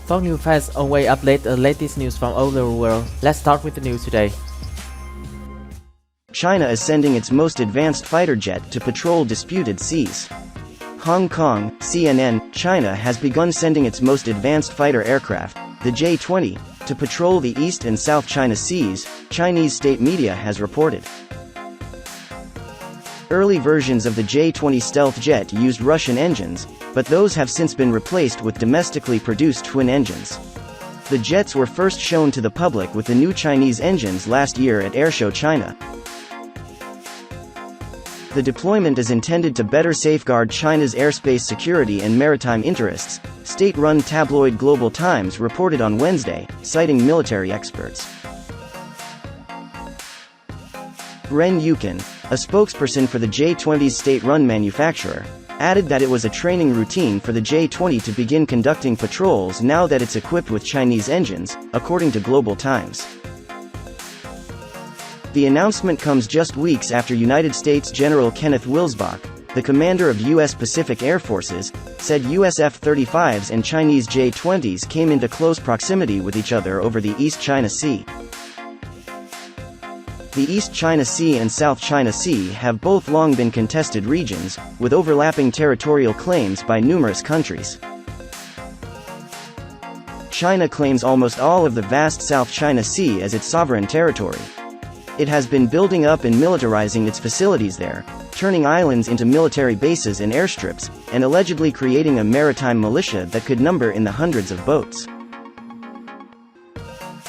Fanclub fans always update the latest news from all over the world. Let's start with the news today. China is sending its most advanced fighter jet to patrol disputed seas. Hong Kong, CNN, China has begun sending its most advanced fighter aircraft, the J-20, to patrol the East and South China Seas, Chinese state media has reported. Early versions of the J-20 stealth jet used Russian engines, but those have since been replaced with domestically produced twin engines. The jets were first shown to the public with the new Chinese engines last year at Airshow China. The deployment is intended to better safeguard China's airspace security and maritime interests, state-run tabloid Global Times reported on Wednesday, citing military experts. Ren Yukin, a spokesperson for the J-20's state-run manufacturer, added that it was a training routine for the J-20 to begin conducting patrols now that it's equipped with Chinese engines, according to Global Times. The announcement comes just weeks after United States General Kenneth Wilsbach, the commander of U.S. Pacific Air Forces, said U.S. F-35s and Chinese J-20s came into close proximity with each other over the East China Sea. The East China Sea and South China Sea have both long been contested regions, with overlapping territorial claims by numerous countries. China claims almost all of the vast South China Sea as its sovereign territory. It has been building up and militarizing its facilities there, turning islands into military bases and airstrips, and allegedly creating a maritime militia that could number in the hundreds of boats.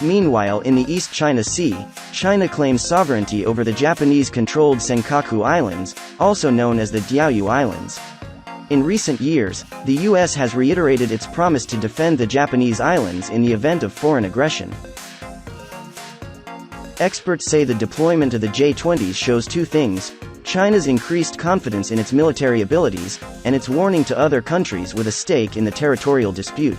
Meanwhile, in the East China Sea, China claims sovereignty over the Japanese-controlled Senkaku Islands, also known as the Diaoyu Islands. In recent years, the U.S. has reiterated its promise to defend the Japanese islands in the event of foreign aggression. Experts say the deployment of the J-20s shows two things: China's increased confidence in its military abilities, and its warning to other countries with a stake in the territorial dispute.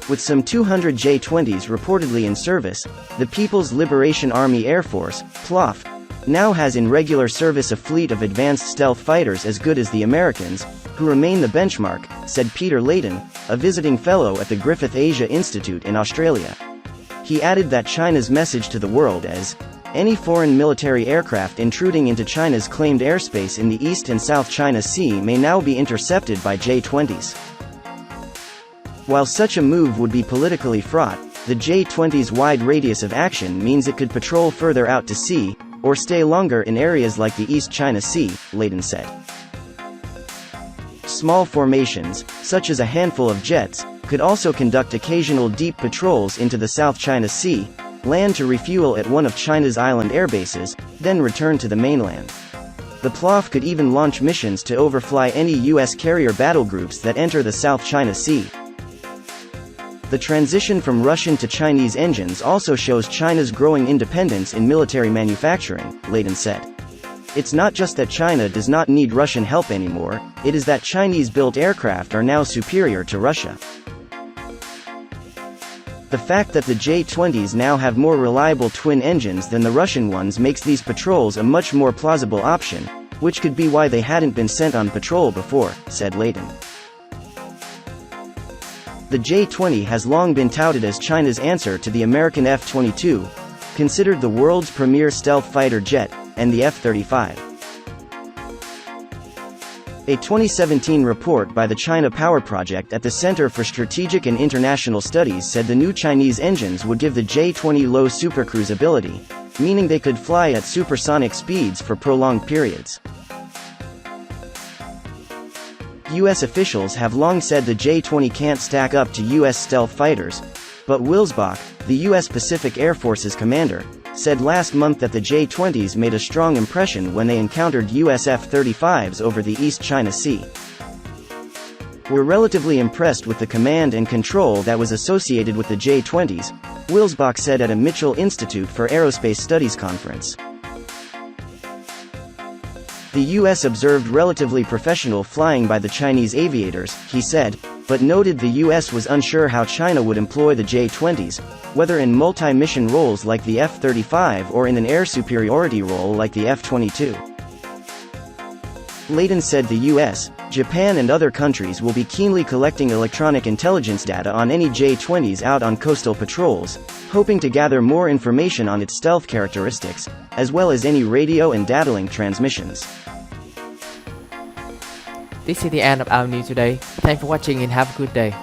With some 200 J-20s reportedly in service, the People's Liberation Army Air Force, PLAF, now has in regular service a fleet of advanced stealth fighters as good as the Americans, who remain the benchmark, said Peter Layton, a visiting fellow at the Griffith Asia Institute in Australia. He added that China's message to the world is, any foreign military aircraft intruding into China's claimed airspace in the East and South China Sea may now be intercepted by J-20s. While such a move would be politically fraught, the J-20's wide radius of action means it could patrol further out to sea, or stay longer in areas like the East China Sea, Layton said. Small formations, such as a handful of jets, could also conduct occasional deep patrols into the South China Sea, land to refuel at one of China's island airbases, then return to the mainland. The PLAF could even launch missions to overfly any U.S. carrier battle groups that enter the South China Sea. The transition from Russian to Chinese engines also shows China's growing independence in military manufacturing, Layton said. It's not just that China does not need Russian help anymore, it is that Chinese-built aircraft are now superior to Russia. The fact that the J-20s now have more reliable twin engines than the Russian ones makes these patrols a much more plausible option, which could be why they hadn't been sent on patrol before, said Layton. The J-20 has long been touted as China's answer to the American F-22, considered the world's premier stealth fighter jet, and the F-35. A 2017 report by the China Power Project at the Center for Strategic and International Studies said the new Chinese engines would give the J-20 low supercruise ability, meaning they could fly at supersonic speeds for prolonged periods. U.S. officials have long said the J-20 can't stack up to U.S. stealth fighters, but Wilsbach, the U.S. Pacific Air Force's commander, said last month that the J-20s made a strong impression when they encountered U.S. F-35s over the East China Sea. We're relatively impressed with the command and control that was associated with the J-20s, Wilsbach said at a Mitchell Institute for Aerospace Studies conference. The U.S. observed relatively professional flying by the Chinese aviators, he said, but noted the U.S. was unsure how China would employ the J-20s, whether in multi-mission roles like the F-35 or in an air superiority role like the F-22. Layden said the US, Japan and other countries will be keenly collecting electronic intelligence data on any J-20s out on coastal patrols, hoping to gather more information on its stealth characteristics, as well as any radio and data link transmissions. This is the end of our news today. Thanks for watching and have a good day.